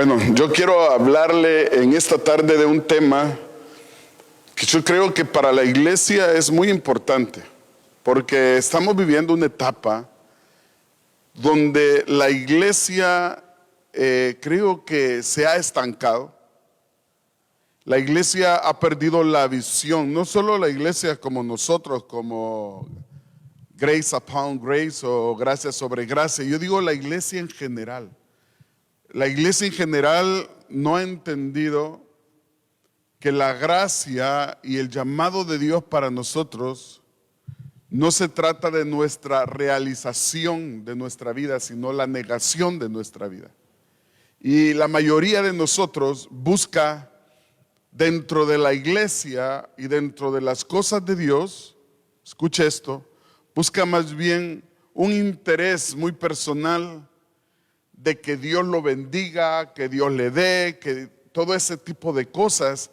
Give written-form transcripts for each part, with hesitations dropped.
Bueno, yo quiero hablarle en esta tarde de un tema que yo creo que para la iglesia es muy importante, porque estamos viviendo una etapa donde la iglesia creo que se ha estancado. La iglesia ha perdido la visión, no solo la iglesia como nosotros, como Grace Upon Grace o Gracia sobre Gracia, yo digo la iglesia en general. La iglesia en general no ha entendido que la gracia y el llamado de Dios para nosotros no se trata de nuestra realización de nuestra vida, sino la negación de nuestra vida. Y la mayoría de nosotros busca dentro de la iglesia y dentro de las cosas de Dios, escuche esto, busca más bien un interés muy personal de que Dios lo bendiga, que Dios le dé, que todo ese tipo de cosas,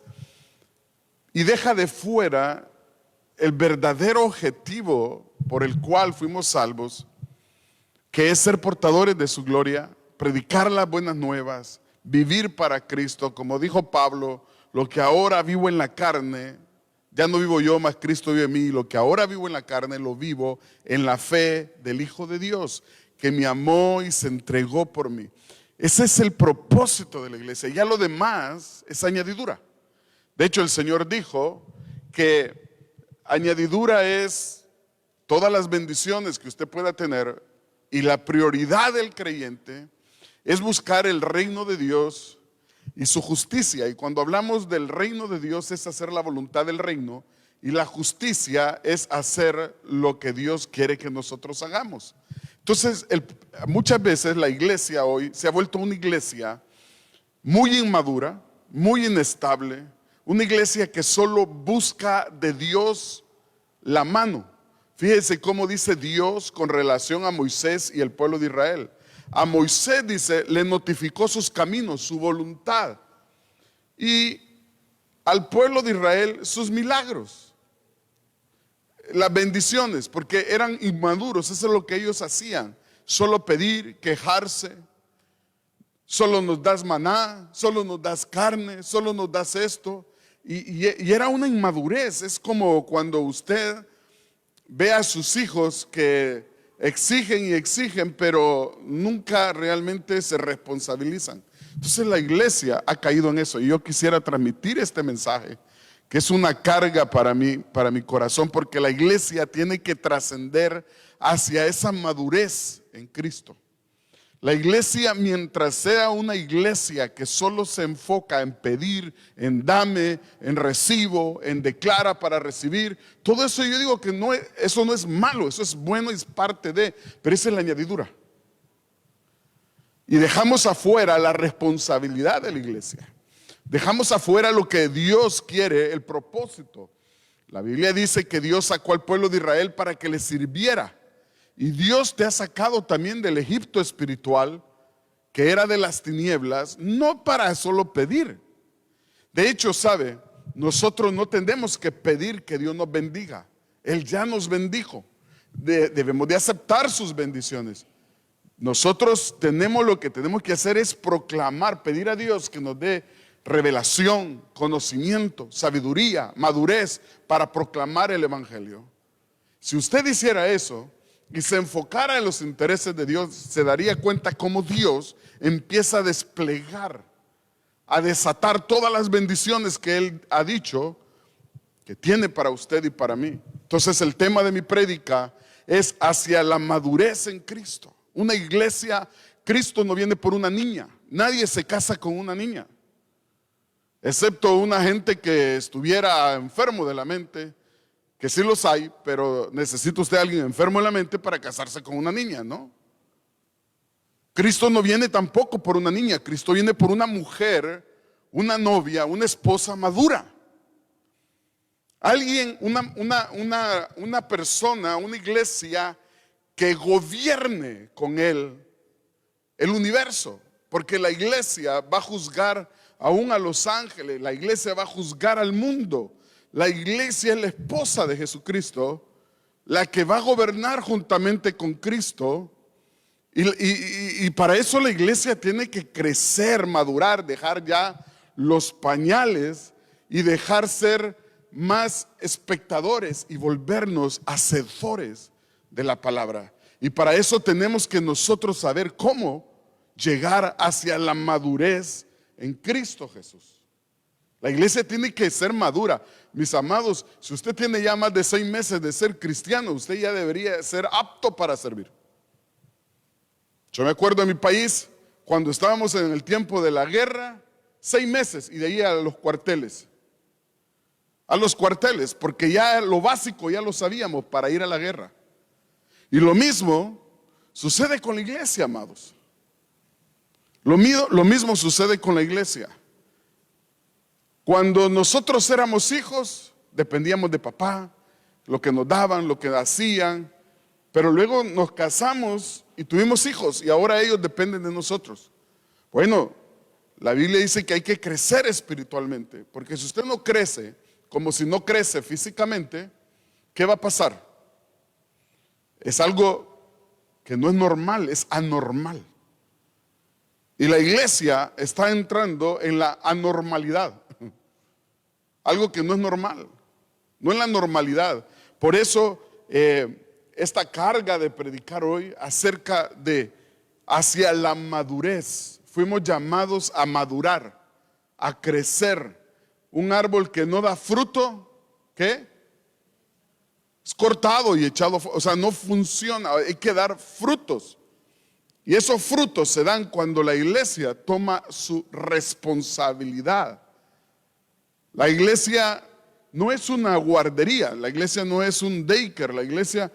y deja de fuera el verdadero objetivo por el cual fuimos salvos, que es ser portadores de su gloria, predicar las buenas nuevas, vivir para Cristo, como dijo Pablo, lo que ahora vivo en la carne, ya no vivo yo, mas Cristo vive en mí, lo que ahora vivo en la carne lo vivo en la fe del Hijo de Dios, que me amó y se entregó por mí. Ese es el propósito de la iglesia. Ya lo demás es añadidura. De hecho, el Señor dijo que añadidura es todas las bendiciones que usted pueda tener, y la prioridad del creyente es buscar el reino de Dios y su justicia. Y cuando hablamos del reino de Dios es hacer la voluntad del reino, y la justicia es hacer lo que Dios quiere que nosotros hagamos. Entonces, muchas veces la iglesia hoy se ha vuelto una iglesia muy inmadura, muy inestable, una iglesia que solo busca de Dios la mano. Fíjese cómo dice Dios con relación a Moisés y el pueblo de Israel. A Moisés, dice, le notificó sus caminos, su voluntad, y al pueblo de Israel sus milagros, las bendiciones, porque eran inmaduros. Eso es lo que ellos hacían, solo pedir, quejarse. Solo nos das maná, solo nos das carne, solo nos das esto, y era una inmadurez. Es como cuando usted ve a sus hijos que exigen y exigen, pero nunca realmente se responsabilizan. Entonces la iglesia ha caído en eso, y yo quisiera transmitir este mensaje, que es una carga para mí, para mi corazón, porque la iglesia tiene que trascender hacia esa madurez en Cristo. La iglesia, mientras sea una iglesia que solo se enfoca en pedir, en dame, en recibo, en declara para recibir, todo eso yo digo que no, eso no es malo, eso es bueno y es parte de, pero esa es la añadidura. Y dejamos afuera la responsabilidad de la iglesia. Dejamos afuera lo que Dios quiere, el propósito. La Biblia dice que Dios sacó al pueblo de Israel para que le sirviera. Y Dios te ha sacado también del Egipto espiritual, que era de las tinieblas, no para solo pedir. De hecho, sabe, nosotros no tenemos que pedir que Dios nos bendiga. Él ya nos bendijo. Debemos de aceptar sus bendiciones. Nosotros tenemos, lo que tenemos que hacer es proclamar, pedir a Dios que nos dé revelación, conocimiento, sabiduría, madurez para proclamar el evangelio. Si usted hiciera eso y se enfocara en los intereses de Dios, se daría cuenta cómo Dios empieza a desplegar, a desatar todas las bendiciones que Él ha dicho que tiene para usted y para mí. Entonces el tema de mi prédica es hacia la madurez en Cristo. Una iglesia, Cristo no viene por una niña. Nadie se casa con una niña, excepto una gente que estuviera enfermo de la mente, que sí los hay, pero necesita usted a alguien enfermo de la mente para casarse con una niña, ¿no? Cristo no viene tampoco por una niña. Cristo viene por una mujer, una novia, una esposa madura. Alguien, una persona, una iglesia que gobierne con Él el universo, porque la iglesia va a juzgar aún a los ángeles, la iglesia va a juzgar al mundo. La iglesia es la esposa de Jesucristo, la que va a gobernar juntamente con Cristo, Y para eso la iglesia tiene que crecer, madurar, dejar ya los pañales y dejar ser más espectadores y volvernos hacedores de la palabra. Y para eso tenemos que nosotros saber cómo llegar hacia la madurez en Cristo Jesús. La iglesia tiene que ser madura. Mis amados, si usted tiene ya más de 6 meses de ser cristiano, usted ya debería ser apto para servir. Yo me acuerdo en mi país, cuando estábamos en el tiempo de la guerra, 6 meses y de ahí a los cuarteles. A los cuarteles, porque ya lo básico ya lo sabíamos para ir a la guerra. Y lo mismo sucede con la iglesia, amados. Lo mismo sucede con la iglesia. Cuando nosotros éramos hijos, dependíamos de papá, lo que nos daban, lo que hacían, pero luego nos casamos y tuvimos hijos y ahora ellos dependen de nosotros. Bueno, la Biblia dice que hay que crecer espiritualmente, porque si usted no crece, como si no crece físicamente, ¿qué va a pasar? Es algo que no es normal, es anormal. Y la iglesia está entrando en la anormalidad. Algo que no es normal, no es la normalidad. Por eso esta carga de predicar hoy acerca de hacia la madurez. Fuimos llamados a madurar, a crecer. Un árbol que no da fruto, ¿qué? Es cortado y echado, o sea, no funciona. Hay que dar frutos. Y esos frutos se dan cuando la iglesia toma su responsabilidad. La iglesia no es una guardería, la iglesia no es un daycare, la iglesia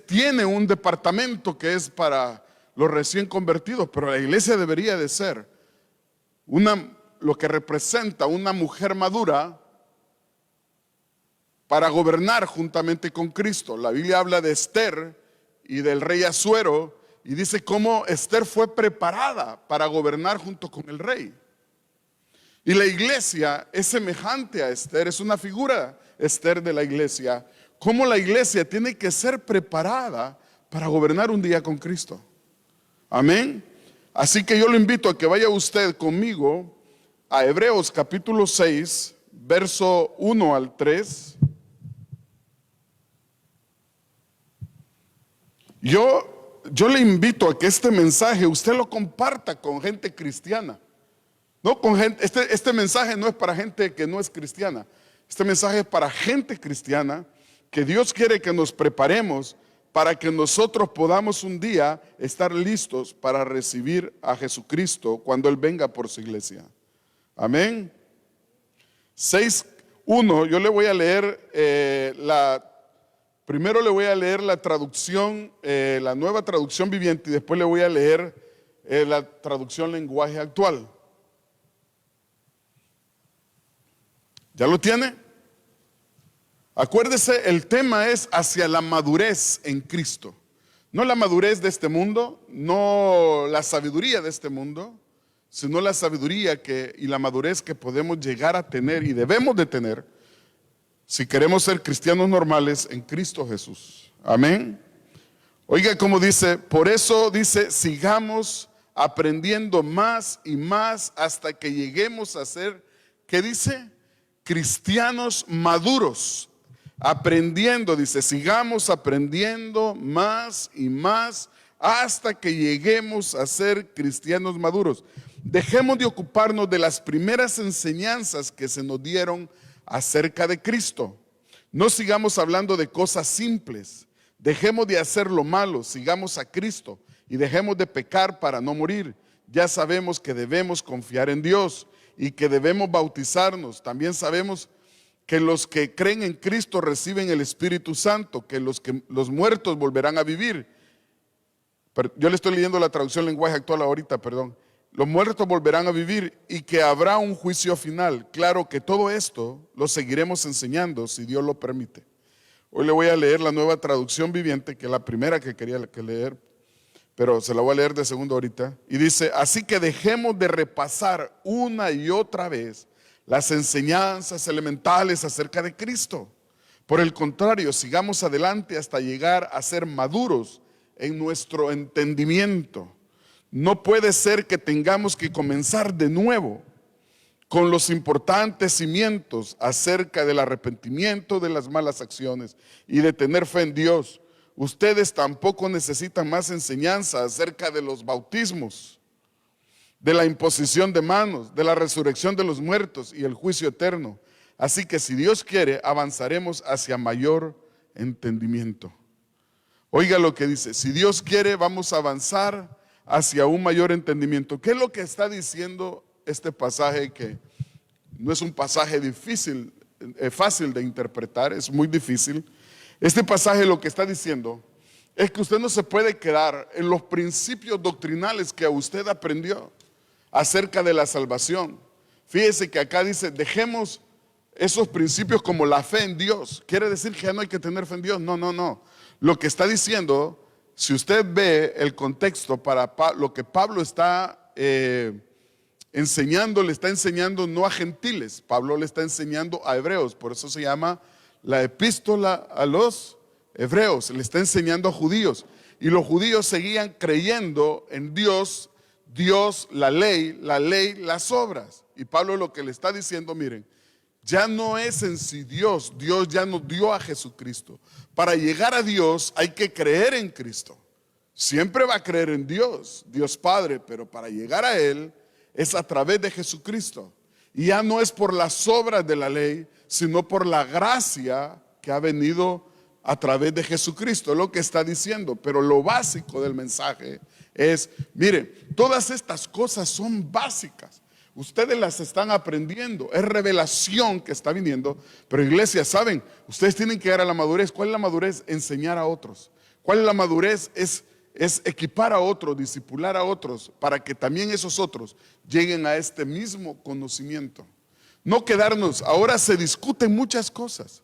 tiene un departamento que es para los recién convertidos, pero la iglesia debería de ser lo que representa una mujer madura para gobernar juntamente con Cristo. La Biblia habla de Esther y del rey Asuero y dice cómo Esther fue preparada para gobernar junto con el rey. Y la iglesia es semejante a Esther, es una figura Esther de la iglesia. Cómo la iglesia tiene que ser preparada para gobernar un día con Cristo. Amén. Así que yo lo invito a que vaya usted conmigo a Hebreos capítulo 6, verso 1 al 3. Yo le invito a que este mensaje usted lo comparta con gente cristiana. No con gente, este mensaje no es para gente que no es cristiana. Este mensaje es para gente cristiana que Dios quiere que nos preparemos para que nosotros podamos un día estar listos para recibir a Jesucristo cuando Él venga por su iglesia. Amén. 6:1, yo le voy a leer primero le voy a leer la traducción, la nueva traducción viviente, y después le voy a leer la traducción lenguaje actual. ¿Ya lo tiene? Acuérdese, el tema es hacia la madurez en Cristo. No la madurez de este mundo, no la sabiduría de este mundo, sino la sabiduría y la madurez que podemos llegar a tener y debemos de tener si queremos ser cristianos normales en Cristo Jesús. Amén. Oiga cómo dice, por eso dice, sigamos aprendiendo más y más hasta que lleguemos a ser, ¿qué dice? Cristianos maduros, aprendiendo, dice, sigamos aprendiendo más y más hasta que lleguemos a ser cristianos maduros. Dejemos de ocuparnos de las primeras enseñanzas que se nos dieron acerca de Cristo. No sigamos hablando de cosas simples. Dejemos de hacer lo malo, sigamos a Cristo y dejemos de pecar para no morir. Ya sabemos que debemos confiar en Dios y que debemos bautizarnos. También sabemos que los que creen en Cristo reciben el Espíritu Santo, que los muertos volverán a vivir. Pero yo le estoy leyendo la traducción lenguaje actual ahorita, perdón. Los muertos volverán a vivir y que habrá un juicio final. Claro que todo esto lo seguiremos enseñando si Dios lo permite. Hoy le voy a leer la nueva traducción viviente, que es la primera que quería leer, pero se la voy a leer de segundo ahorita. Y dice, así que dejemos de repasar una y otra vez las enseñanzas elementales acerca de Cristo. Por el contrario, sigamos adelante hasta llegar a ser maduros en nuestro entendimiento. No puede ser que tengamos que comenzar de nuevo con los importantes cimientos acerca del arrepentimiento de las malas acciones y de tener fe en Dios. Ustedes tampoco necesitan más enseñanza acerca de los bautismos, de la imposición de manos, de la resurrección de los muertos y el juicio eterno. Así que si Dios quiere, avanzaremos hacia mayor entendimiento. Oiga lo que dice, si Dios quiere, vamos a avanzar hacia un mayor entendimiento. ¿Qué es lo que está diciendo este pasaje? Que no es un pasaje difícil, fácil de interpretar, es muy difícil. Este pasaje lo que está diciendo es que usted no se puede quedar en los principios doctrinales que usted aprendió acerca de la salvación. Fíjese que acá dice, dejemos esos principios como la fe en Dios. ¿Quiere decir que ya no hay que tener fe en Dios? No, no, no. Lo que está diciendo, si usted ve el contexto para lo que Pablo está enseñando, le está enseñando no a gentiles, Pablo le está enseñando a hebreos, por eso se llama la epístola a los hebreos, le está enseñando a judíos, y los judíos seguían creyendo en Dios, la ley, las obras, y Pablo lo que le está diciendo, miren, ya no es en sí Dios ya nos dio a Jesucristo. Para llegar a Dios hay que creer en Cristo. Siempre va a creer en Dios Padre, pero para llegar a Él es a través de Jesucristo. Y ya no es por las obras de la ley, sino por la gracia que ha venido a través de Jesucristo. Es lo que está diciendo. Pero lo básico del mensaje es, miren, todas estas cosas son básicas. Ustedes las están aprendiendo, es revelación que está viniendo. Pero iglesia, ¿saben? Ustedes tienen que llegar a la madurez. ¿Cuál es la madurez? Enseñar a otros. ¿Cuál es la madurez? Es equipar a otros, discipular a otros, para que también esos otros lleguen a este mismo conocimiento. No quedarnos, ahora se discuten muchas cosas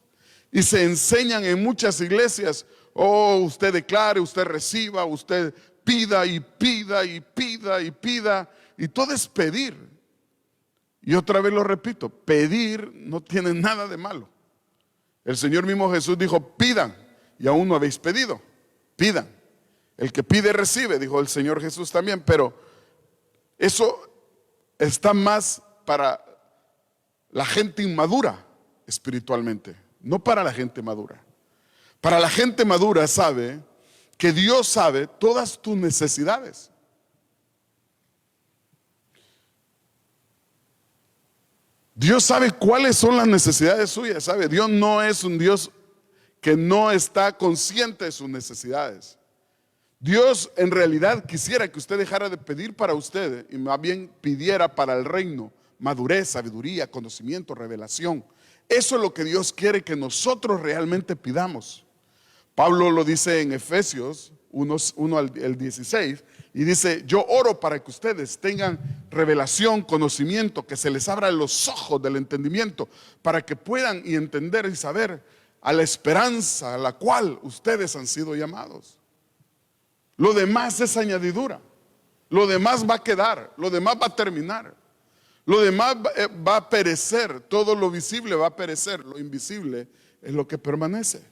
y se enseñan en muchas iglesias. Oh, usted declare, usted reciba, usted pida y pida y pida y pida, y todo es pedir. Y otra vez lo repito, pedir no tiene nada de malo. El Señor mismo Jesús dijo, pidan, y aún no habéis pedido, pidan. El que pide recibe, dijo el Señor Jesús también, pero eso está más para la gente inmadura espiritualmente, no para la gente madura. Para la gente madura sabe que Dios sabe todas tus necesidades. Dios sabe cuáles son las necesidades suyas, ¿sabe? Dios no es un Dios que no está consciente de sus necesidades. Dios en realidad quisiera que usted dejara de pedir para usted y más bien pidiera para el reino madurez, sabiduría, conocimiento, revelación. Eso es lo que Dios quiere que nosotros realmente pidamos. Pablo lo dice en Efesios 1 al 16 y dice, yo oro para que ustedes tengan revelación, conocimiento, que se les abran los ojos del entendimiento para que puedan y entender y saber a la esperanza a la cual ustedes han sido llamados. Lo demás es añadidura, lo demás va a quedar, lo demás va a terminar, lo demás va a perecer, todo lo visible va a perecer, lo invisible es lo que permanece.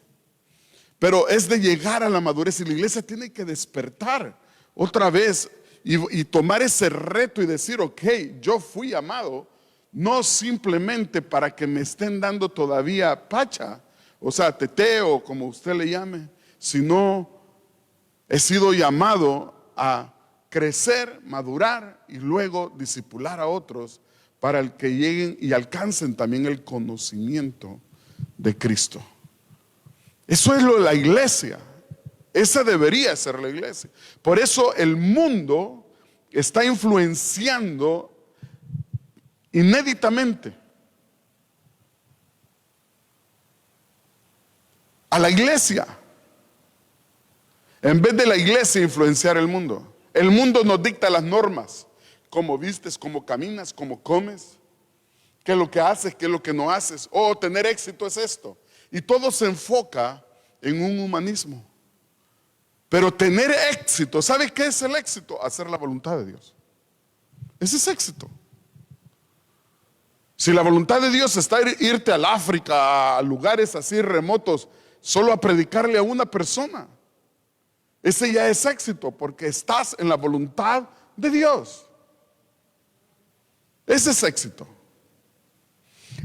Pero es de llegar a la madurez y la iglesia tiene que despertar otra vez y tomar ese reto y decir, ok, yo fui llamado no simplemente para que me estén dando todavía pacha, o sea, teteo, como usted le llame, sino he sido llamado a crecer, madurar y luego discipular a otros para el que lleguen y alcancen también el conocimiento de Cristo. Eso es lo de la iglesia. Esa debería ser la iglesia. Por eso el mundo está influenciando inéditamente a la iglesia, en vez de la iglesia influenciar el mundo. El mundo nos dicta las normas, cómo vistes, cómo caminas, cómo comes, qué es lo que haces, qué es lo que no haces. Oh, tener éxito es esto. Y todo se enfoca en un humanismo. Pero tener éxito, ¿sabe qué es el éxito? Hacer la voluntad de Dios. Ese es éxito. Si la voluntad de Dios está irte al África, a lugares así remotos, solo a predicarle a una persona, Ese ya es éxito porque estás en la voluntad de Dios. Ese es éxito.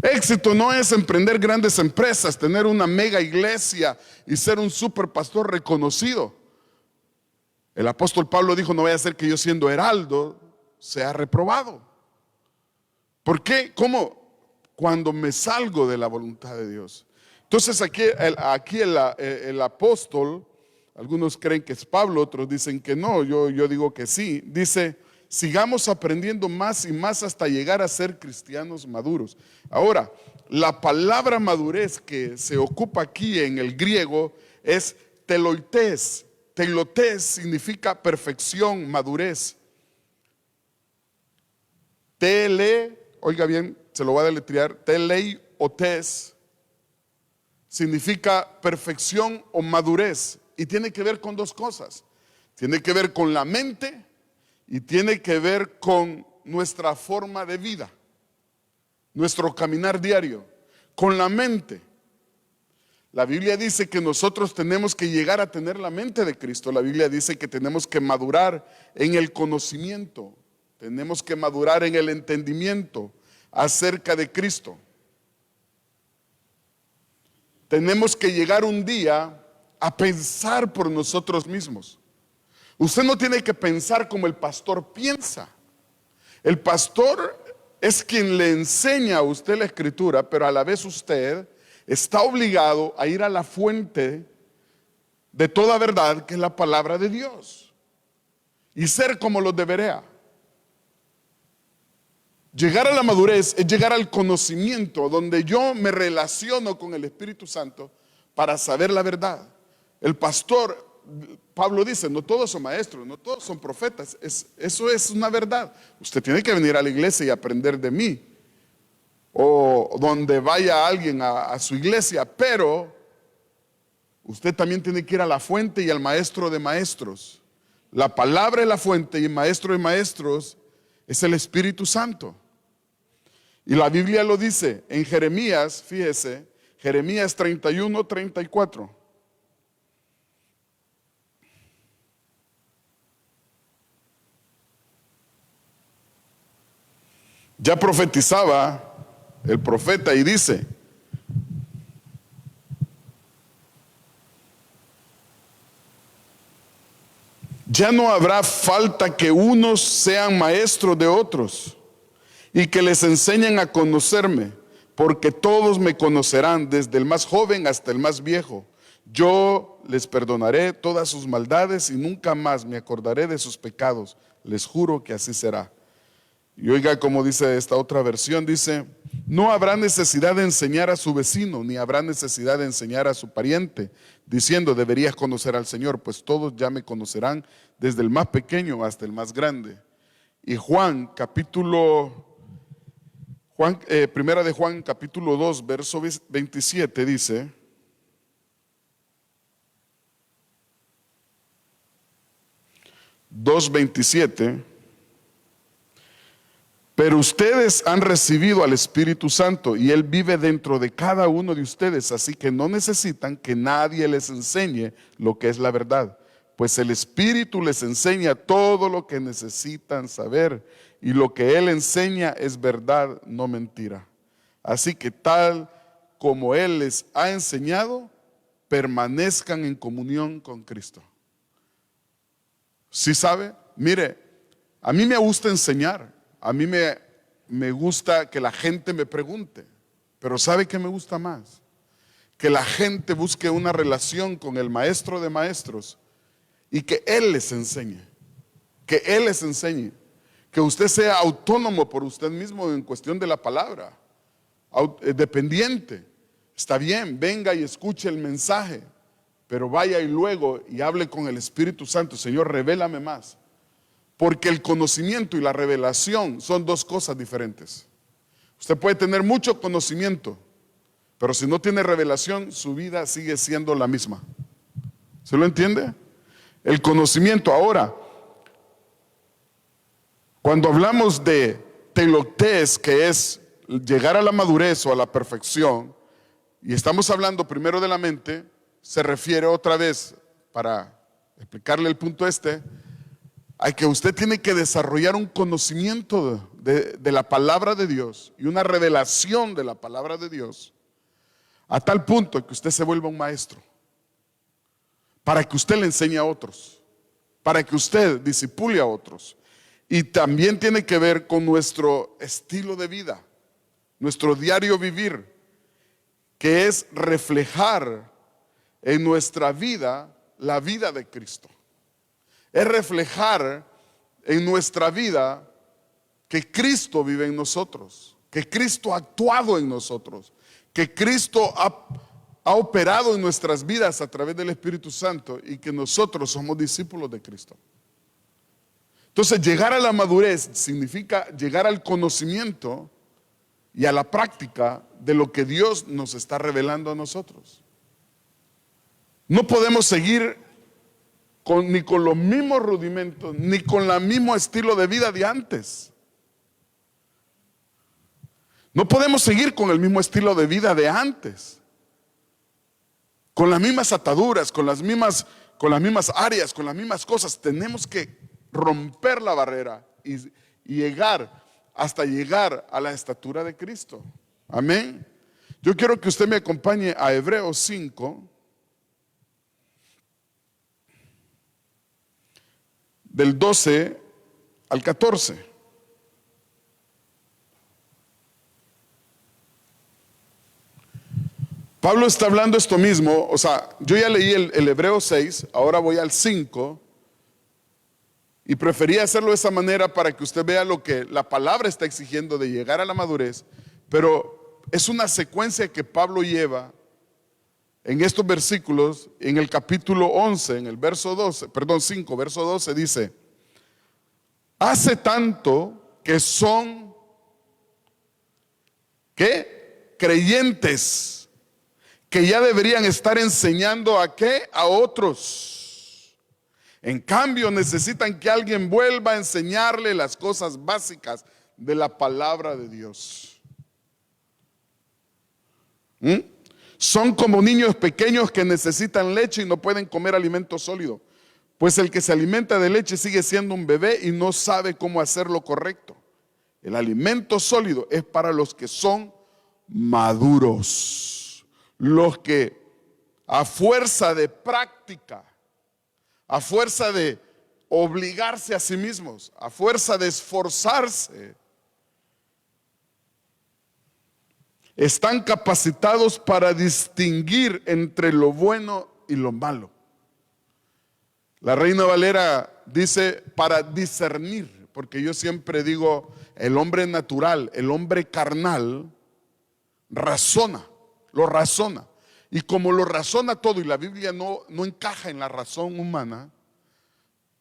Éxito no es emprender grandes empresas, tener una mega iglesia y ser un super pastor reconocido. El apóstol Pablo dijo: no vaya a ser que yo, siendo heraldo, sea reprobado. ¿Por qué? ¿Cómo? Cuando me salgo de la voluntad de Dios. Entonces aquí el apóstol, algunos creen que es Pablo, otros dicen que no, yo digo que sí. Dice: sigamos aprendiendo más y más hasta llegar a ser cristianos maduros. Ahora, la palabra madurez que se ocupa aquí en el griego es teloites. Telotes significa perfección, madurez. Oiga bien, se lo voy a deletrear. Teleiotes significa perfección o madurez. Y tiene que ver con dos cosas. Tiene que ver con la mente y tiene que ver con nuestra forma de vida, nuestro caminar diario. Con la mente, la Biblia dice que nosotros tenemos que llegar a tener la mente de Cristo. La Biblia dice que tenemos que madurar en el conocimiento, tenemos que madurar en el entendimiento acerca de Cristo. Tenemos que llegar un día a pensar por nosotros mismos. Usted no tiene que pensar como el pastor piensa. El pastor es quien le enseña a usted la escritura, pero a la vez usted está obligado a ir a la fuente de toda verdad, que es la palabra de Dios, y ser como los de Berea. Llegar a la madurez es llegar al conocimiento, donde yo me relaciono con el Espíritu Santo para saber la verdad. El pastor, Pablo dice, no todos son maestros, no todos son profetas. Eso es una verdad. Usted tiene que venir a la iglesia y aprender de mí, o donde vaya alguien a su iglesia, pero usted también tiene que ir a la fuente y al maestro de maestros. La palabra es la fuente y el maestro de maestros es el Espíritu Santo. Y la Biblia lo dice en Jeremías, fíjese, Jeremías 31, 34. Ya profetizaba el profeta y dice: ya no habrá falta que unos sean maestros de otros y que les enseñen a conocerme, porque todos me conocerán, desde el más joven hasta el más viejo. Yo les perdonaré todas sus maldades y nunca más me acordaré de sus pecados. Les juro que así será. Y oiga como dice esta otra versión, dice: no habrá necesidad de enseñar a su vecino, ni habrá necesidad de enseñar a su pariente, diciendo: deberías conocer al Señor, pues todos ya me conocerán, desde el más pequeño hasta el más grande. Y primera de Juan capítulo 2, verso 27 dice: 2:27. Pero ustedes han recibido al Espíritu Santo y Él vive dentro de cada uno de ustedes, así que no necesitan que nadie les enseñe lo que es la verdad, pues el Espíritu les enseña todo lo que necesitan saber, y lo que Él enseña es verdad, no mentira. Así que tal como Él les ha enseñado, permanezcan en comunión con Cristo. ¿Sí sabe? Mire, a mí me gusta enseñar. A mí me gusta que la gente me pregunte, pero ¿sabe qué me gusta más? Que la gente busque una relación con el maestro de maestros y que Él les enseñe, que Él les enseñe, que usted sea autónomo por usted mismo en cuestión de la palabra, dependiente. Está bien, venga y escuche el mensaje, pero vaya y luego y hable con el Espíritu Santo: Señor, revélame más. Porque el conocimiento y la revelación son dos cosas diferentes. Usted puede tener mucho conocimiento, pero si no tiene revelación, su vida sigue siendo la misma. ¿Se lo entiende? El conocimiento. Ahora, cuando hablamos de telotes, que es llegar a la madurez o a la perfección, y estamos hablando primero de la mente, se refiere otra vez, para explicarle el punto hay que usted tiene que desarrollar un conocimiento de la palabra de Dios y una revelación de la palabra de Dios a tal punto que usted se vuelva un maestro, para que usted le enseñe a otros, para que usted discipule a otros. Y también tiene que ver con nuestro estilo de vida, nuestro diario vivir, que es reflejar en nuestra vida la vida de Cristo. Es reflejar en nuestra vida que Cristo vive en nosotros, que Cristo ha actuado en nosotros, que Cristo ha operado en nuestras vidas a través del Espíritu Santo y que nosotros somos discípulos de Cristo. Entonces, llegar a la madurez significa llegar al conocimiento y a la práctica de lo que Dios nos está revelando a nosotros. No podemos seguir ni con los mismos rudimentos, ni con el mismo estilo de vida de antes. No podemos seguir con el mismo estilo de vida de antes, con las mismas ataduras, con las mismas áreas, con las mismas cosas. Tenemos que romper la barrera y llegar a la estatura de Cristo. Amén. Yo quiero que usted me acompañe a Hebreos 5, del 12 al 14. Pablo está hablando esto mismo, o sea, yo ya leí el Hebreos 6, ahora voy al 5, y prefería hacerlo de esa manera para que usted vea lo que la palabra está exigiendo de llegar a la madurez, pero es una secuencia que Pablo lleva en estos versículos. En el capítulo 11, en el verso 12, perdón, 5, verso 12 dice: hace tanto que son, ¿qué? Creyentes, que ya deberían estar enseñando ¿a qué? A otros. En cambio, necesitan que alguien vuelva a enseñarle las cosas básicas de la palabra de Dios. Son como niños pequeños que necesitan leche y no pueden comer alimento sólido, pues el que se alimenta de leche sigue siendo un bebé y no sabe cómo hacer lo correcto. El alimento sólido es para los que son maduros, los que a fuerza de práctica, a fuerza de obligarse a sí mismos, a fuerza de esforzarse, están capacitados para distinguir entre lo bueno y lo malo. La Reina Valera dice para discernir, porque yo siempre digo, el hombre natural, el hombre carnal, lo razona. Y como lo razona todo y la Biblia no encaja en la razón humana,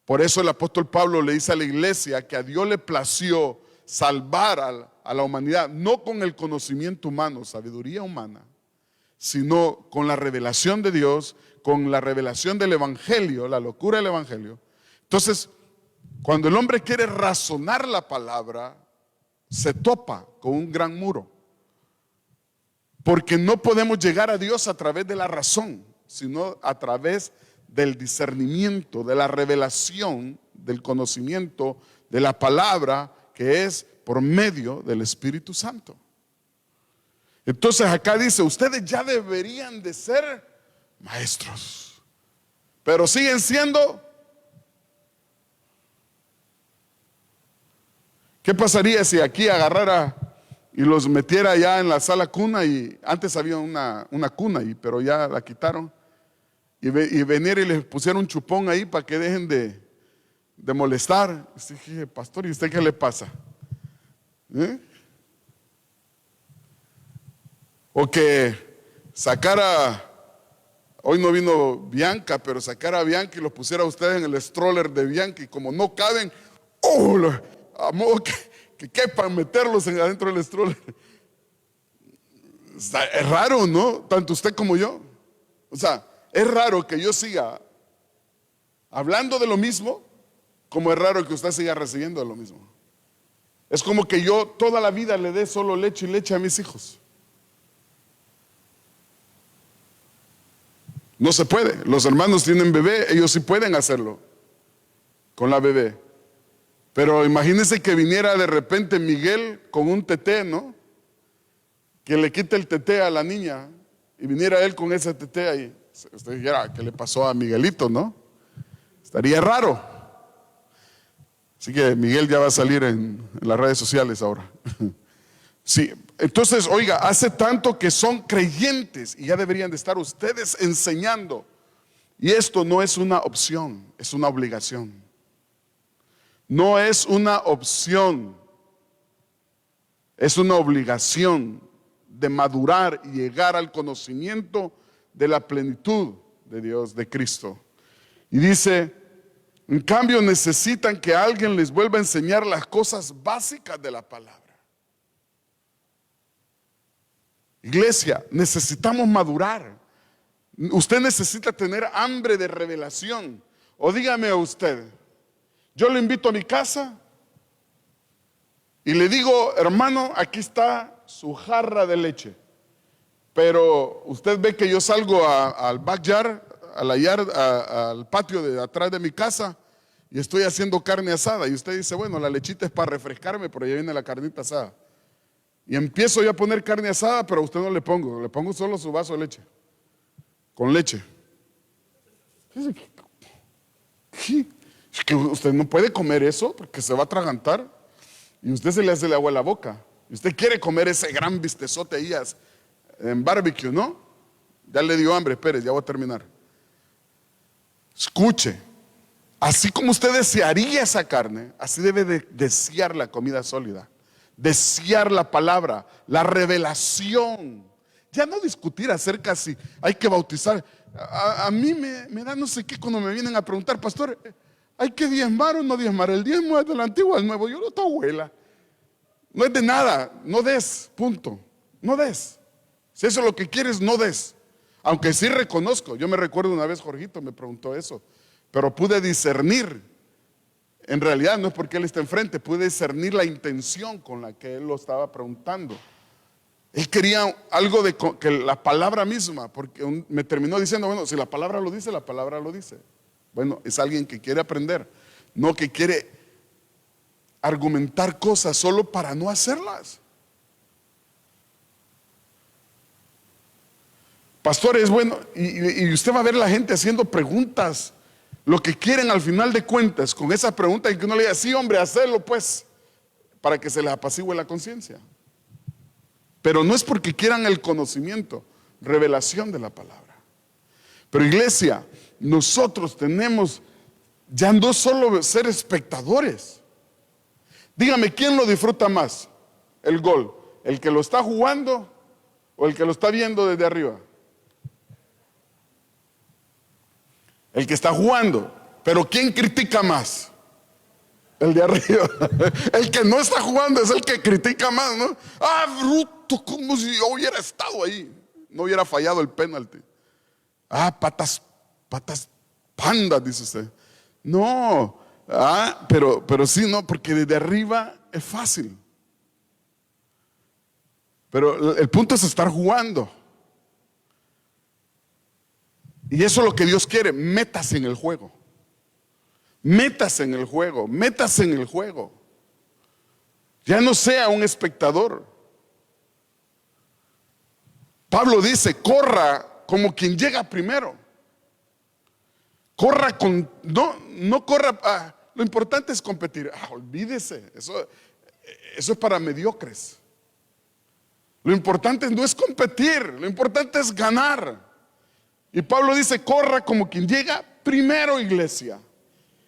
por eso el apóstol Pablo le dice a la iglesia que a Dios le plació salvar a la humanidad, no con el conocimiento humano, sabiduría humana, sino con la revelación de Dios, con la revelación del evangelio, la locura del evangelio. Entonces, cuando el hombre quiere razonar la palabra, se topa con un gran muro, porque no podemos llegar a Dios a través de la razón, sino a través del discernimiento, de la revelación, del conocimiento de la palabra, que es por medio del Espíritu Santo. Entonces acá dice, ustedes ya deberían de ser maestros, pero siguen siendo. ¿Qué pasaría si aquí agarrara y los metiera ya en la sala cuna? Y antes había una cuna ahí, pero ya la quitaron, y venir y les pusiera un chupón ahí para que dejen de molestar. Y dije, pastor, ¿y usted qué le pasa? O que sacara, hoy no vino Bianca, pero sacara a Bianca y los pusiera a ustedes en el stroller de Bianca, y como no caben, a modo que quepan, meterlos adentro del stroller. Es raro, ¿no? Tanto usted como yo. O sea, es raro que yo siga hablando de lo mismo, como es raro que usted siga recibiendo de lo mismo. Es como que yo toda la vida le dé solo leche y leche a mis hijos. No se puede. Los hermanos tienen bebé, ellos sí pueden hacerlo con la bebé. Pero imagínense que viniera de repente Miguel con un teté, ¿no? Que le quite el teté a la niña y viniera él con ese teté ahí. Usted dijera, ¿qué le pasó a Miguelito, no? Estaría raro. Así que Miguel ya va a salir en las redes sociales ahora. Sí, entonces, oiga, hace tanto que son creyentes y ya deberían de estar ustedes enseñando. Y esto no es una opción, es una obligación. No es una opción, es una obligación de madurar y llegar al conocimiento de la plenitud de Dios, de Cristo. Y dice, en cambio necesitan que alguien les vuelva a enseñar las cosas básicas de la palabra. Iglesia, necesitamos madurar. Usted necesita tener hambre de revelación. O dígame a usted, yo le invito a mi casa y le digo, hermano, aquí está su jarra de leche. Pero usted ve que yo salgo al backyard, al patio de atrás de mi casa y estoy haciendo carne asada. Y usted dice, bueno, la lechita es para refrescarme, pero ya viene la carnita asada. Y empiezo yo a poner carne asada, pero a usted no le pongo solo su vaso de leche, con leche. Es que usted no puede comer eso porque se va a atragantar y usted se le hace el agua a la boca. Y usted quiere comer ese gran bistezote ahí en barbecue, ¿no? Ya le dio hambre, Pérez, ya voy a terminar. Escuche, así como usted desearía esa carne, así debe de desear la comida sólida. Desear la palabra, la revelación. Ya no discutir acerca si hay que bautizar. A mí me da no sé qué cuando me vienen a preguntar, pastor, ¿hay que diezmar o no diezmar? El diezmo es del antiguo al nuevo. Yo no, tu abuela. No es de nada, no des, punto. No des. Si eso es lo que quieres, no des. Aunque sí reconozco, yo me recuerdo una vez Jorgito me preguntó eso, pero pude discernir. En realidad no es porque él está enfrente, pude discernir la intención con la que él lo estaba preguntando. Él quería algo de que la palabra misma, porque me terminó diciendo, bueno, si la palabra lo dice, la palabra lo dice. Bueno, es alguien que quiere aprender, no que quiere argumentar cosas solo para no hacerlas. Pastores, bueno, y usted va a ver la gente haciendo preguntas, lo que quieren al final de cuentas, con esa pregunta en que uno le diga, sí hombre, hacelo pues, para que se les apacigüe la conciencia. Pero no es porque quieran el conocimiento, revelación de la palabra. Pero iglesia, nosotros tenemos ya no solo ser espectadores. Dígame, ¿quién lo disfruta más? El gol, ¿el que lo está jugando o el que lo está viendo desde arriba? El que está jugando. Pero ¿quién critica más? El de arriba. El que no está jugando es el que critica más, ¿no? Ah, bruto, como si yo hubiera estado ahí, no hubiera fallado el penalti. Ah, patas pandas, dice usted. No, pero sí, no, porque desde arriba es fácil. Pero el punto es estar jugando. Y eso es lo que Dios quiere, métase en el juego. Métase en el juego, métase en el juego. Ya no sea un espectador. Pablo dice, corra como quien llega primero. Corra con, no corra, lo importante es competir. Olvídese, eso es para mediocres. Lo importante no es competir, lo importante es ganar. Y Pablo dice, corra como quien llega primero, iglesia.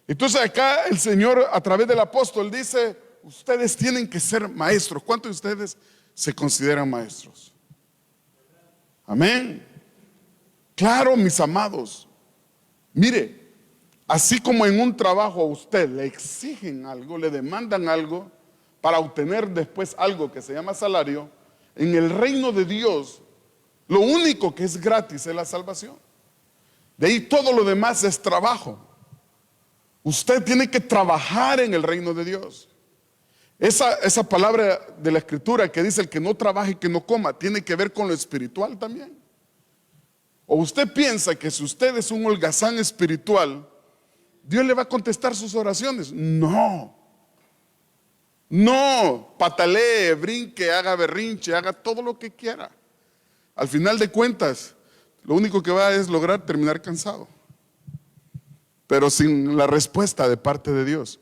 Entonces acá el Señor a través del apóstol dice, ustedes tienen que ser maestros. ¿Cuántos de ustedes se consideran maestros? Amén. Claro, mis amados. Mire, así como en un trabajo a usted le exigen algo, le demandan algo para obtener después algo que se llama salario, en el reino de Dios lo único que es gratis es la salvación. De ahí todo lo demás es trabajo. Usted tiene que trabajar en el reino de Dios. Esa palabra de la escritura que dice el que no trabaje y que no coma, tiene que ver con lo espiritual también. ¿O usted piensa que si usted es un holgazán espiritual, Dios le va a contestar sus oraciones? No. No, patalee, brinque, haga berrinche, haga todo lo que quiera. Al final de cuentas, lo único que va es lograr terminar cansado, pero sin la respuesta de parte de Dios.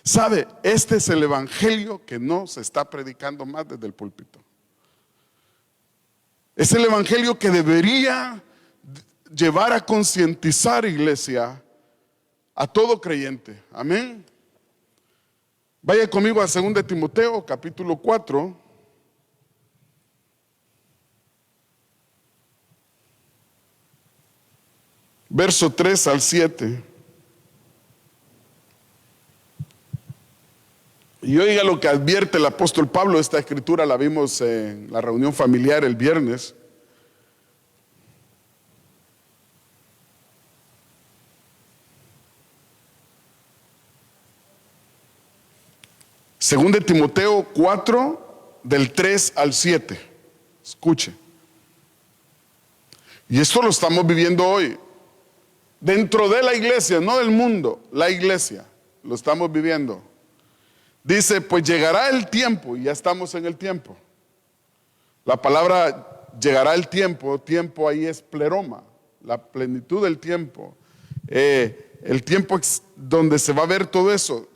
¿Sabe? Este es el evangelio que no se está predicando más desde el púlpito. Es el evangelio que debería llevar a concientizar, iglesia, a todo creyente. Amén. Vaya conmigo a 2 Timoteo, capítulo 4. Verso 3 al 7. Y oiga lo que advierte el apóstol Pablo. Esta escritura la vimos en la reunión familiar el viernes. Según de Timoteo 4, del 3 al 7. Escuche. Y esto lo estamos viviendo hoy. Dentro de la iglesia, no del mundo, la iglesia. Lo estamos viviendo. Dice, pues llegará el tiempo, y ya estamos en el tiempo. La palabra llegará el tiempo, tiempo ahí es pleroma, la plenitud del tiempo. El tiempo donde se va a ver todo eso.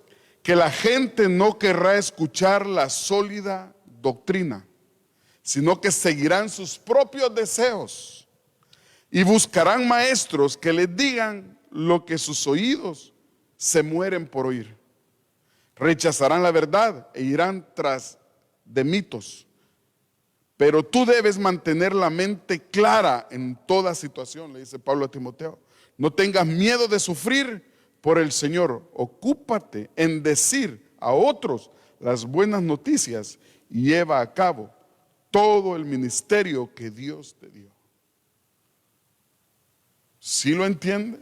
Que la gente no querrá escuchar la sólida doctrina, sino que seguirán sus propios deseos y buscarán maestros que les digan lo que sus oídos se mueren por oír. Rechazarán la verdad e irán tras de mitos. Pero tú debes mantener la mente clara en toda situación, le dice Pablo a Timoteo. No tengas miedo de sufrir por el Señor. Ocúpate en decir a otros las buenas noticias y lleva a cabo todo el ministerio que Dios te dio. ¿Sí lo entiende?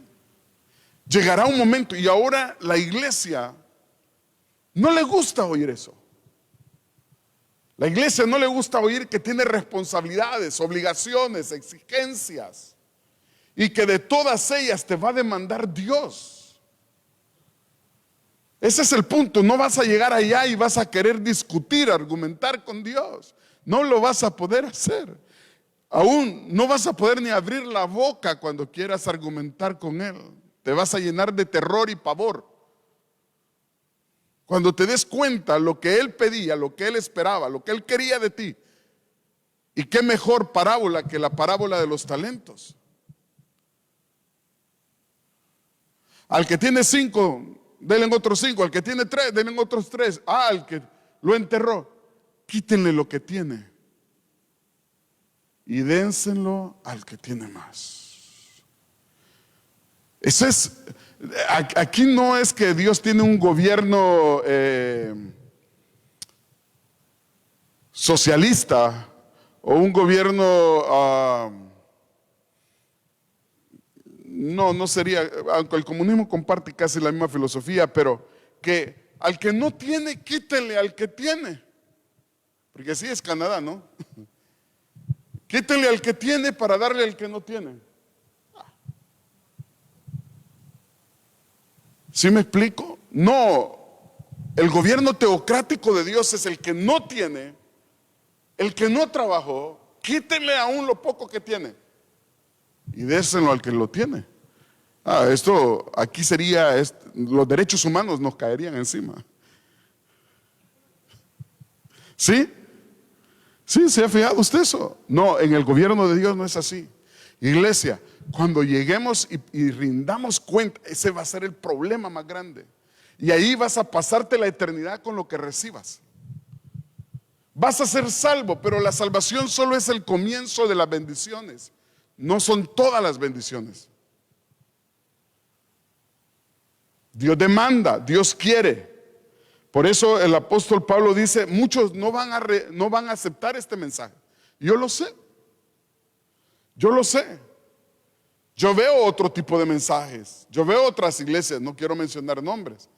Llegará un momento, y ahora la iglesia no le gusta oír eso. La iglesia no le gusta oír que tiene responsabilidades, obligaciones, exigencias, y que de todas ellas te va a demandar Dios. Ese es el punto. No vas a llegar allá y vas a querer discutir, argumentar con Dios. No lo vas a poder hacer. Aún no vas a poder ni abrir la boca cuando quieras argumentar con Él. Te vas a llenar de terror y pavor. Cuando te des cuenta lo que Él pedía, lo que Él esperaba, lo que Él quería de ti. Y qué mejor parábola que la parábola de los talentos. Al que tiene 5, denle otros 5. Al que tiene 3, denle otros 3. Al que lo enterró, quítenle lo que tiene y dénselo al que tiene más. Eso es. Aquí no es que Dios tiene un gobierno socialista o un gobierno no sería, aunque el comunismo comparte casi la misma filosofía, pero que al que no tiene, quítenle al que tiene, porque así es Canadá, ¿no? Quítenle al que tiene para darle al que no tiene. ¿Sí me explico? No, el gobierno teocrático de Dios es el que no tiene, el que no trabajó, quítenle aún lo poco que tiene y déselo al que lo tiene. Esto aquí sería, los derechos humanos nos caerían encima. ¿Sí? ¿Sí? ¿Se ha fijado usted eso? No, en el gobierno de Dios no es así. Iglesia, cuando lleguemos y rindamos cuenta, ese va a ser el problema más grande. Y ahí vas a pasarte la eternidad con lo que recibas. Vas a ser salvo, pero la salvación solo es el comienzo de las bendiciones. No son todas las bendiciones. Dios demanda, Dios quiere. Por eso el apóstol Pablo dice, muchos no van a aceptar este mensaje. Yo lo sé. Yo lo sé. Yo veo otro tipo de mensajes. Yo veo otras iglesias, no quiero mencionar nombres.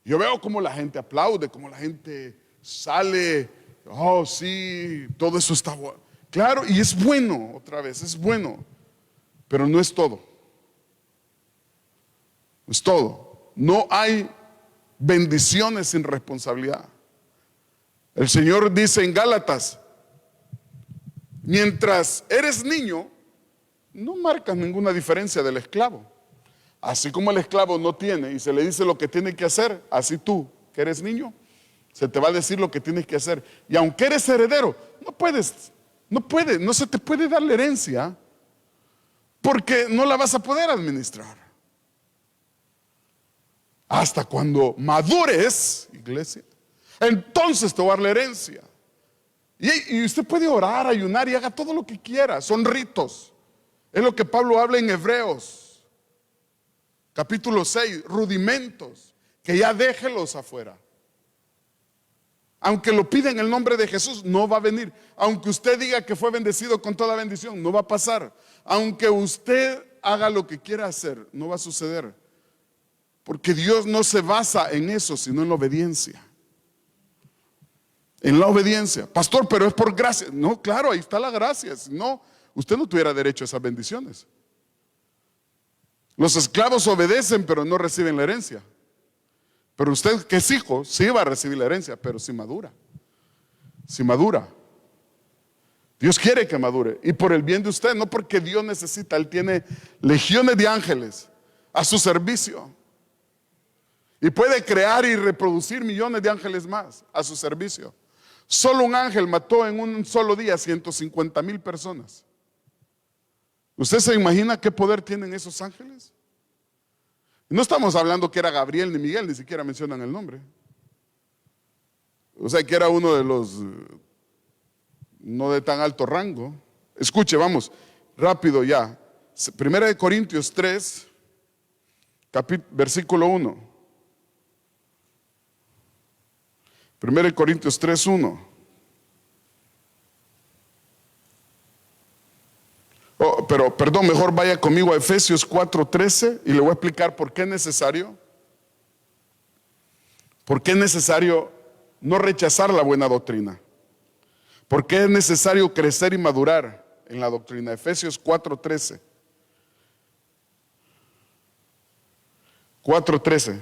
Yo veo cómo la gente aplaude, cómo la gente sale. Oh, sí, todo eso está bueno. Claro, y es bueno, otra vez, es bueno. Pero no es todo. No es todo. No hay bendiciones sin responsabilidad. El Señor dice en Gálatas: mientras eres niño, no marcas ninguna diferencia del esclavo. Así como el esclavo no tiene y se le dice lo que tiene que hacer, así tú, que eres niño, se te va a decir lo que tienes que hacer. Y aunque eres heredero, no se te puede dar la herencia, porque no la vas a poder administrar. Hasta cuando madures, iglesia, entonces te va a dar la herencia. Y usted puede orar, ayunar y haga todo lo que quiera. Son ritos. Es lo que Pablo habla en Hebreos, capítulo 6, rudimentos, que ya déjelos afuera. Aunque lo pida en el nombre de Jesús, no va a venir. Aunque usted diga que fue bendecido con toda bendición, no va a pasar. Aunque usted haga lo que quiera hacer, no va a suceder. Porque Dios no se basa en eso, sino en la obediencia. En la obediencia. Pastor, pero es por gracia. No, claro, ahí está la gracia. Si no, usted no tuviera derecho a esas bendiciones. Los esclavos obedecen, pero no reciben la herencia. Pero usted que es hijo, sí va a recibir la herencia, pero si madura. Si madura. Dios quiere que madure. Y por el bien de usted, no porque Dios necesita. Él tiene legiones de ángeles a su servicio. Y puede crear y reproducir millones de ángeles más a su servicio. Solo un ángel mató en un solo día 150,000 personas. ¿Usted se imagina qué poder tienen esos ángeles? No estamos hablando que era Gabriel ni Miguel, ni siquiera mencionan el nombre. O sea, que era uno de los no de tan alto rango. Escuche, vamos, rápido ya. Primera de Corintios 3, versículo 1. Primera de Corintios 3, 1. Pero perdón, mejor vaya conmigo a Efesios 4:13 y le voy a explicar por qué es necesario. ¿Por qué es necesario no rechazar la buena doctrina? ¿Por qué es necesario crecer y madurar en la doctrina? Efesios 4:13. 4:13.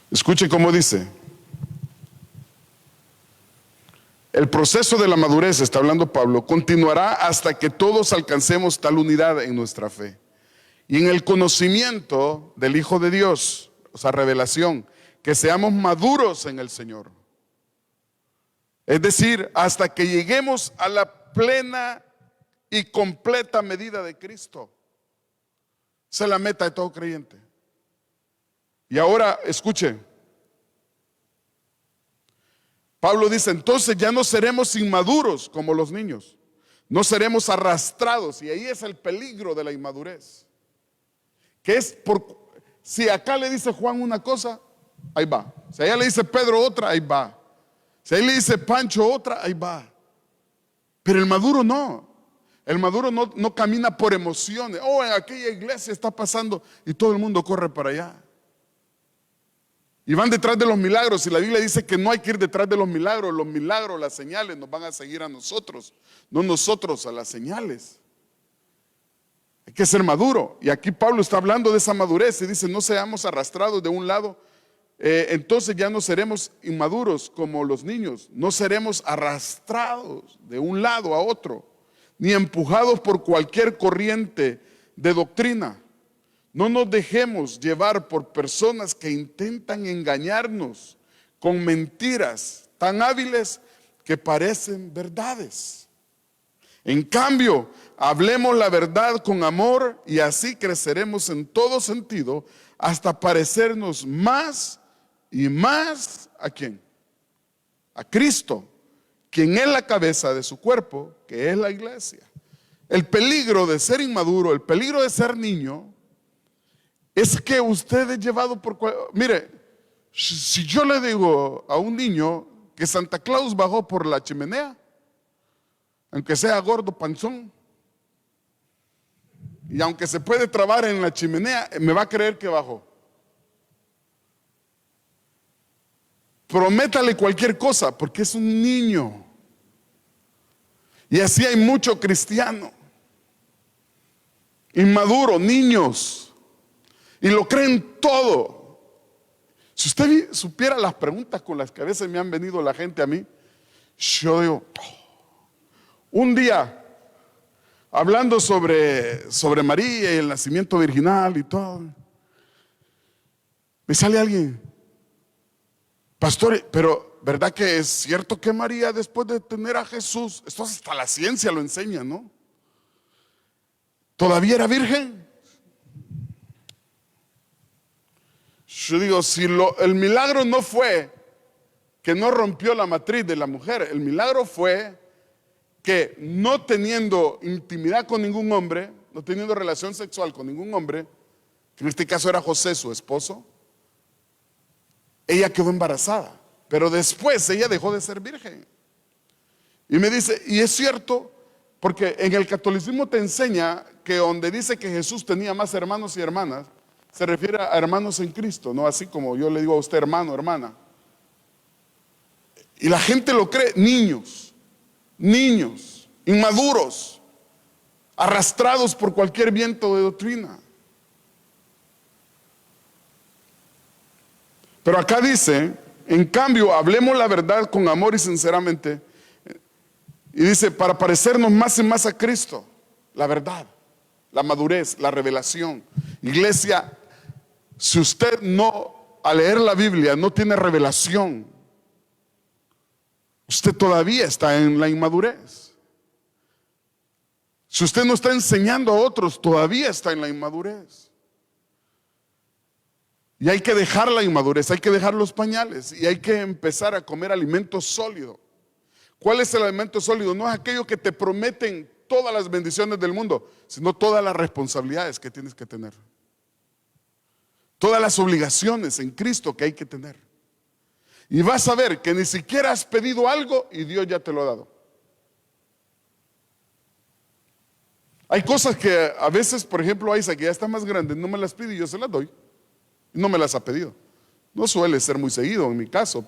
Escuche cómo dice. El proceso de la madurez, está hablando Pablo, continuará hasta que todos alcancemos tal unidad en nuestra fe y en el conocimiento del Hijo de Dios, o sea, revelación, que seamos maduros en el Señor. Es decir, hasta que lleguemos a la plena y completa medida de Cristo. Esa es la meta de todo creyente. Y ahora, escuche, Pablo dice, entonces ya no seremos inmaduros como los niños, no seremos arrastrados, y ahí es el peligro de la inmadurez, que es si acá le dice Juan una cosa, ahí va, si allá le dice Pedro otra, ahí va, si ahí le dice Pancho otra, ahí va, pero el maduro no. El maduro no camina por emociones. Oh, en aquella iglesia está pasando y todo el mundo corre para allá. Y van detrás de los milagros, y la Biblia dice que no hay que ir detrás de los milagros, las señales nos van a seguir a nosotros, no nosotros a las señales. Hay que ser maduro, y aquí Pablo está hablando de esa madurez y dice, no seamos arrastrados de un lado, entonces ya no seremos inmaduros como los niños, no seremos arrastrados de un lado a otro, ni empujados por cualquier corriente de doctrina. No nos dejemos llevar por personas que intentan engañarnos con mentiras tan hábiles que parecen verdades. En cambio, hablemos la verdad con amor y así creceremos en todo sentido hasta parecernos más y más ¿a quién? A Cristo, quien es la cabeza de su cuerpo, que es la iglesia. El peligro de ser inmaduro, el peligro de ser niño, es que usted es llevado por... Mire, si yo le digo a un niño que Santa Claus bajó por la chimenea, aunque sea gordo, panzón, y aunque se puede trabar en la chimenea, me va a creer que bajó. prométale cualquier cosa, porque es un niño. Y así hay mucho cristiano inmaduro, niños, y lo creen todo. Si usted supiera las preguntas con las que a veces me han venido la gente a mí, yo digo, un día hablando sobre María y el nacimiento virginal y todo, me sale alguien, pastor, pero ¿verdad que es cierto que María, después de tener a Jesús, esto hasta la ciencia lo enseña, ¿no?, todavía era virgen? Yo digo, si el milagro no fue que no rompió la matriz de la mujer, el milagro fue que no teniendo intimidad con ningún hombre, no teniendo relación sexual con ningún hombre, que en este caso era José, su esposo, ella quedó embarazada, pero después ella dejó de ser virgen. Y me dice, y es cierto, porque en el catolicismo te enseña que donde dice que Jesús tenía más hermanos y hermanas, se refiere a hermanos en Cristo, no así como yo le digo a usted hermano, hermana. Y la gente lo cree, niños, inmaduros, arrastrados por cualquier viento de doctrina. Pero acá dice, en cambio, hablemos la verdad con amor y sinceramente. Y dice, para parecernos más y más a Cristo, la verdad, la madurez, la revelación. Iglesia, si usted no, al leer la Biblia, no tiene revelación, usted todavía está en la inmadurez. Si usted no está enseñando a otros, todavía está en la inmadurez. Y hay que dejar la inmadurez, hay que dejar los pañales y hay que empezar a comer alimento sólido. ¿Cuál es el alimento sólido? No es aquello que te prometen todas las bendiciones del mundo, sino todas las responsabilidades que tienes que tener. Todas las obligaciones en Cristo que hay que tener. Y vas a ver que ni siquiera has pedido algo y Dios ya te lo ha dado. Hay cosas que a veces, por ejemplo, Isaac, que ya está más grande, no me las pide y yo se las doy. Y no me las ha pedido. No suele ser muy seguido en mi caso,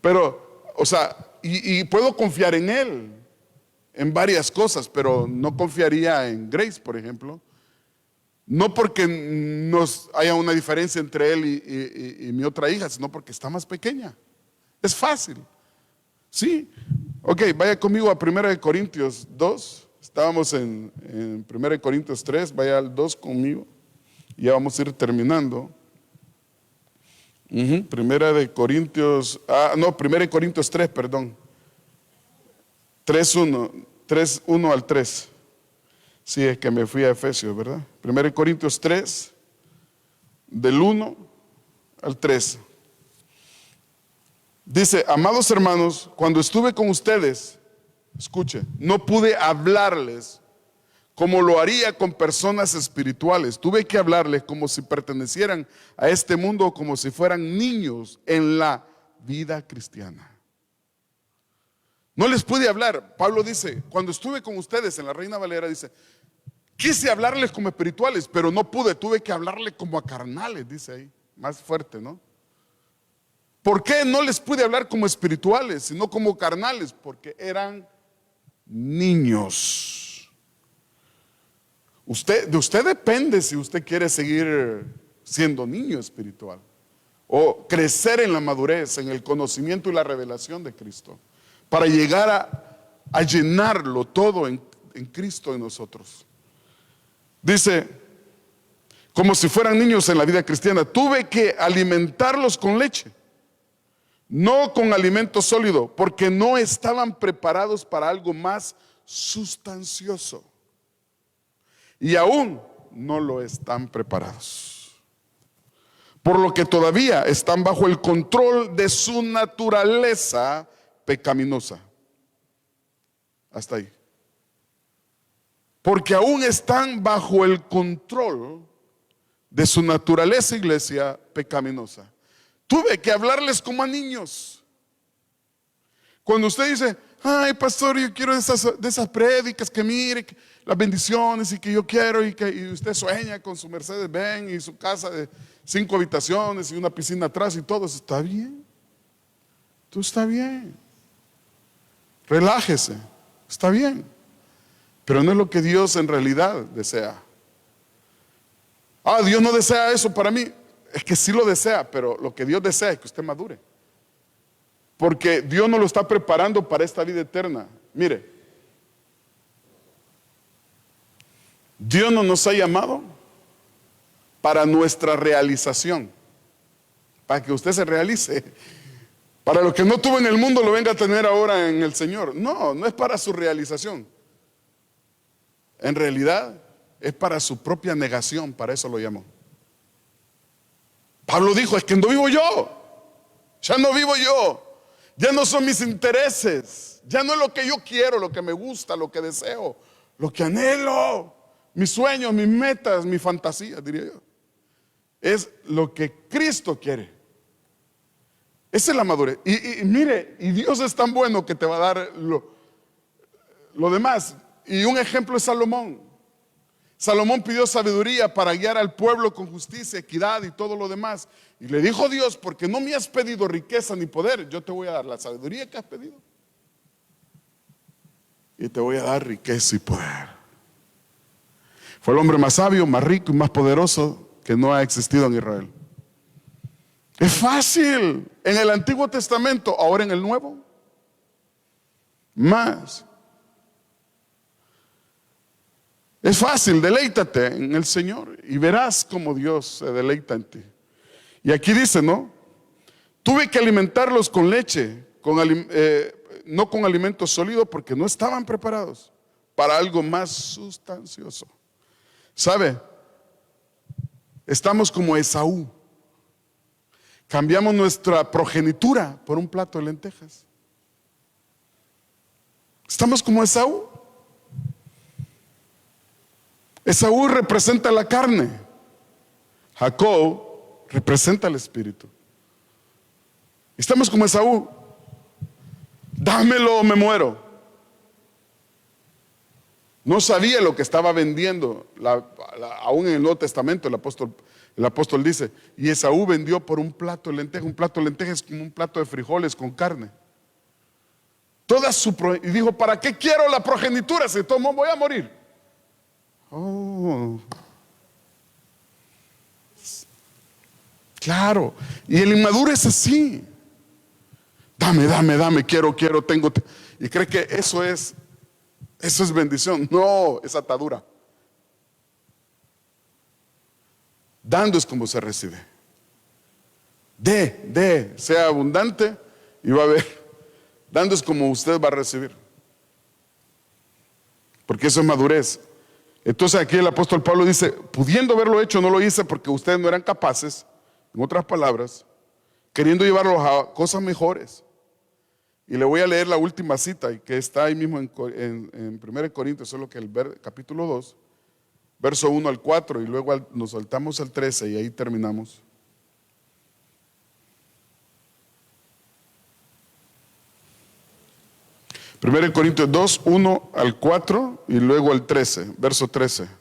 pero o sea, y puedo confiar en él en varias cosas, pero no confiaría en Grace, por ejemplo. No porque haya una diferencia entre él y mi otra hija, sino porque está más pequeña. Es fácil. Sí. Ok, vaya conmigo a 1 Corintios 2. Estábamos en 1 Corintios 3, vaya al 2 conmigo. Ya vamos a ir terminando. 1 Corintios 3, perdón. 3:1 al 3. Sí, es que me fui a Efesios, ¿verdad? 1 Corintios 3, del 1 al 3. Dice, amados hermanos, cuando estuve con ustedes, escuche, no pude hablarles como lo haría con personas espirituales. Tuve que hablarles como si pertenecieran a este mundo, como si fueran niños en la vida cristiana. No les pude hablar. Pablo dice, cuando estuve con ustedes en la Reina Valera, dice, quise hablarles como espirituales, pero no pude, tuve que hablarles como a carnales, dice ahí, más fuerte, ¿no? ¿Por qué no les pude hablar como espirituales, sino como carnales? Porque eran niños. De usted depende si usted quiere seguir siendo niño espiritual o crecer en la madurez, en el conocimiento y la revelación de Cristo, para llegar a llenarlo todo en Cristo en nosotros. Dice, como si fueran niños en la vida cristiana, tuve que alimentarlos con leche, no con alimento sólido, porque no estaban preparados para algo más sustancioso. Y aún no lo están preparados. Por lo que todavía están bajo el control de su naturaleza pecaminosa. Hasta ahí. Porque aún están bajo el control de su naturaleza, iglesia, pecaminosa. Tuve que hablarles como a niños. Cuando usted dice, ay pastor, yo quiero de esas prédicas que mire, las bendiciones y que yo quiero y usted sueña con su Mercedes-Benz y su casa de 5 habitaciones y una piscina atrás y todo eso. Está bien, tú está bien, relájese, está bien, pero no es lo que Dios en realidad desea. Dios no desea eso para mí. Es que sí lo desea, pero lo que Dios desea es que usted madure, porque Dios no lo está preparando para esta vida eterna. Mire, Dios no nos ha llamado para nuestra realización, para que usted se realice, para lo que no tuvo en el mundo lo venga a tener ahora en el Señor. No, no es para su realización. En realidad es para su propia negación, para eso lo llamó. Pablo dijo, es que no vivo yo, ya no vivo yo, ya no son mis intereses, ya no es lo que yo quiero, lo que me gusta, lo que deseo, lo que anhelo, mis sueños, mis metas, mis fantasías, diría yo. Es lo que Cristo quiere. Esa es la madurez. Y mire, y Dios es tan bueno que te va a dar lo demás. Y un ejemplo es Salomón. Salomón pidió sabiduría para guiar al pueblo con justicia, equidad y todo lo demás. Y le dijo Dios, porque no me has pedido riqueza ni poder, yo te voy a dar la sabiduría que has pedido. Y te voy a dar riqueza y poder. Fue el hombre más sabio, más rico y más poderoso que no ha existido en Israel. Es fácil en el Antiguo Testamento, ahora en el Nuevo. Más. Es fácil, deleítate en el Señor y verás cómo Dios se deleita en ti. Y aquí dice, ¿no? Tuve que alimentarlos con leche, no con alimento sólido, porque no estaban preparados para algo más sustancioso. ¿Sabe? Estamos como Esaú. Cambiamos nuestra progenitura por un plato de lentejas. Estamos como Esaú. Esaú representa la carne, Jacob representa el espíritu. Estamos como Esaú, dámelo o me muero. No sabía lo que estaba vendiendo, aún en el Nuevo Testamento el apóstol dice, y Esaú vendió por un plato de lentejas. Un plato de lentejas es como un plato de frijoles con carne. Y dijo, ¿para qué quiero la progenitura si tomo voy a morir? Claro, y el inmaduro es así. Dame, quiero, tengo. Y cree que eso es bendición. No, es atadura. Dando es como se recibe. Sea abundante y va a ver. Dando es como usted va a recibir. Porque eso es madurez. Entonces aquí el apóstol Pablo dice, pudiendo haberlo hecho no lo hice porque ustedes no eran capaces. En otras palabras, queriendo llevarlos a cosas mejores. Y le voy a leer la última cita, y que está ahí mismo en 1 Corintios, solo que el capítulo 2, verso 1 al 4, y luego nos saltamos al 13 y ahí terminamos. Primero en Corintios 2, 1 al 4 y luego al 13, verso 13.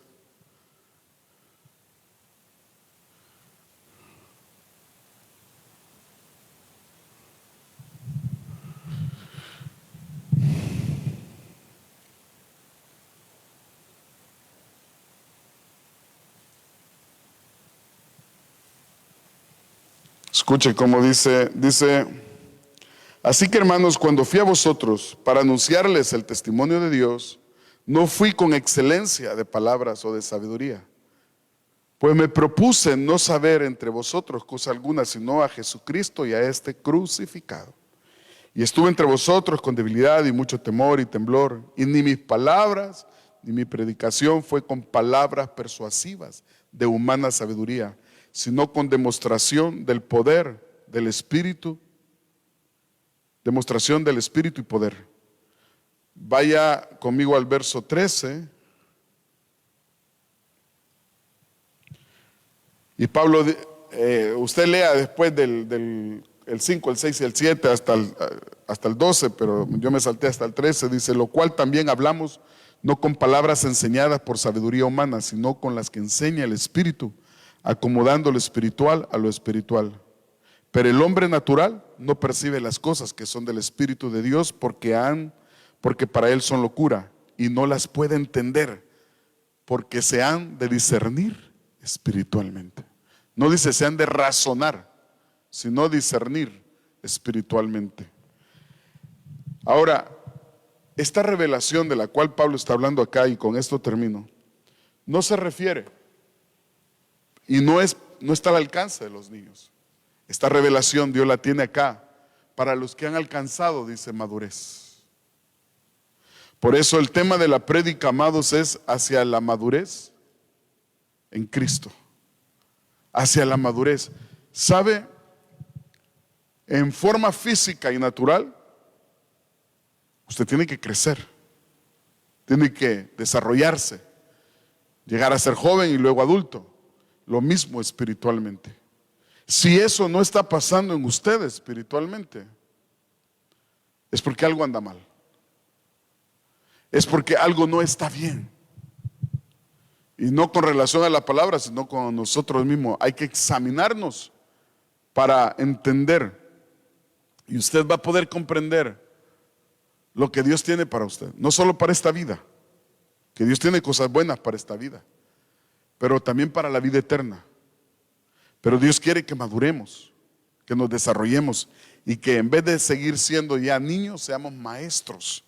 Escuche cómo dice, así que hermanos, cuando fui a vosotros para anunciarles el testimonio de Dios, no fui con excelencia de palabras o de sabiduría, pues me propuse no saber entre vosotros cosa alguna, sino a Jesucristo y a este crucificado. Y estuve entre vosotros con debilidad y mucho temor y temblor, y ni mis palabras ni mi predicación fue con palabras persuasivas de humana sabiduría, sino con demostración del poder del Espíritu, demostración del Espíritu y poder. Vaya conmigo al verso 13. Y Pablo, usted lea después del 5, el 6 y el 7 hasta hasta el 12, pero yo me salté hasta el 13, dice, lo cual también hablamos no con palabras enseñadas por sabiduría humana, sino con las que enseña el Espíritu, acomodando lo espiritual a lo espiritual. Pero el hombre natural no percibe las cosas que son del Espíritu de Dios porque para él son locura y no las puede entender porque se han de discernir espiritualmente. No dice se han de razonar, sino discernir espiritualmente. Ahora, esta revelación de la cual Pablo está hablando acá, y con esto termino, no se refiere y no está al alcance de los niños. Esta revelación Dios la tiene acá para los que han alcanzado, dice, madurez. Por eso el tema de la prédica, amados, es hacia la madurez en Cristo. Hacia la madurez. ¿Sabe? En forma física y natural, usted tiene que crecer, tiene que desarrollarse, llegar a ser joven y luego adulto. Lo mismo espiritualmente. Si eso no está pasando en usted espiritualmente, es porque algo anda mal. Es porque algo no está bien. Y no con relación a la palabra, sino con nosotros mismos. Hay que examinarnos para entender. Y usted va a poder comprender lo que Dios tiene para usted. No solo para esta vida, que Dios tiene cosas buenas para esta vida, pero también para la vida eterna. Pero Dios quiere que maduremos, que nos desarrollemos y que en vez de seguir siendo ya niños, seamos maestros.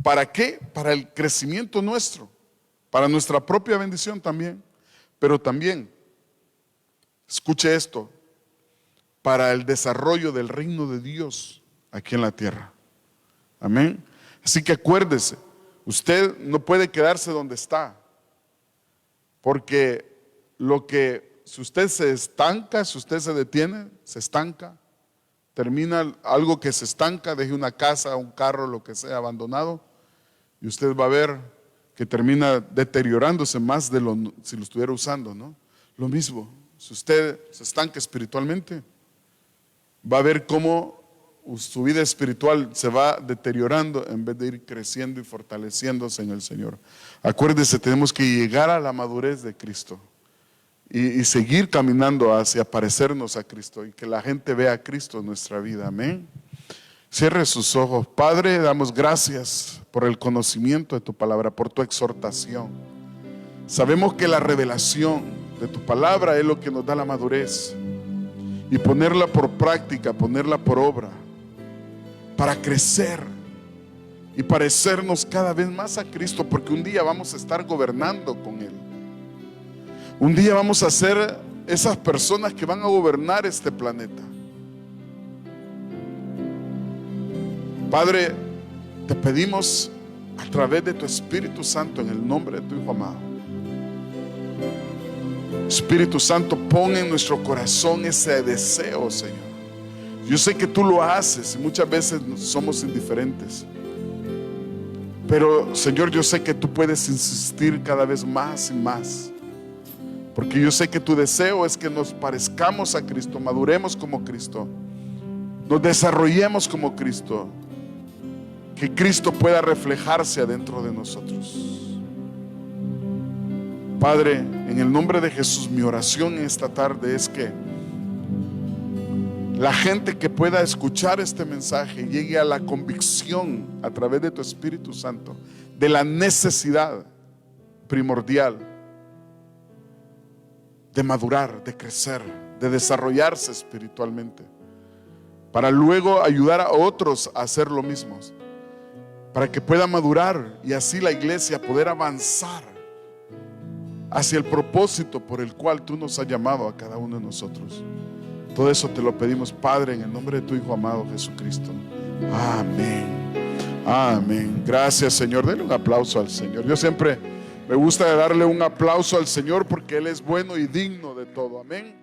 ¿Para qué? Para el crecimiento nuestro, para nuestra propia bendición también, pero también, escuche esto, para el desarrollo del reino de Dios aquí en la tierra. Amén. Así que acuérdese, usted no puede quedarse donde está, porque si usted se estanca, si usted se detiene, se estanca, termina algo que se estanca, deje una casa, un carro, lo que sea abandonado, y usted va a ver que termina deteriorándose más de si lo estuviera usando, ¿no? Lo mismo, si usted se estanca espiritualmente, va a ver cómo su vida espiritual se va deteriorando en vez de ir creciendo y fortaleciéndose en el Señor. Acuérdese, tenemos que llegar a la madurez de Cristo y seguir caminando hacia parecernos a Cristo y que la gente vea a Cristo en nuestra vida. Amén. Cierre sus ojos. Padre, damos gracias por el conocimiento de tu palabra, por tu exhortación. Sabemos que la revelación de tu palabra es lo que nos da la madurez y ponerla por práctica, ponerla por obra para crecer y parecernos cada vez más a Cristo, porque un día vamos a estar gobernando con Él. Un día vamos a ser esas personas que van a gobernar este planeta. Padre, te pedimos a través de tu Espíritu Santo, en el nombre de tu Hijo amado. Espíritu Santo, pon en nuestro corazón ese deseo, Señor. Yo sé que tú lo haces y muchas veces somos indiferentes. Pero, Señor, yo sé que tú puedes insistir cada vez más y más. Porque yo sé que tu deseo es que nos parezcamos a Cristo, maduremos como Cristo, nos desarrollemos como Cristo, que Cristo pueda reflejarse adentro de nosotros. Padre, en el nombre de Jesús, mi oración esta tarde es que la gente que pueda escuchar este mensaje llegue a la convicción a través de tu Espíritu Santo de la necesidad primordial de madurar, de crecer, de desarrollarse espiritualmente, para luego ayudar a otros a hacer lo mismo, para que pueda madurar y así la iglesia poder avanzar hacia el propósito por el cual tú nos has llamado a cada uno de nosotros. Todo eso te lo pedimos, Padre, en el nombre de tu Hijo amado Jesucristo. Amén. Amén. Gracias, Señor. Denle un aplauso al Señor. Yo siempre me gusta darle un aplauso al Señor porque Él es bueno y digno de todo. Amén.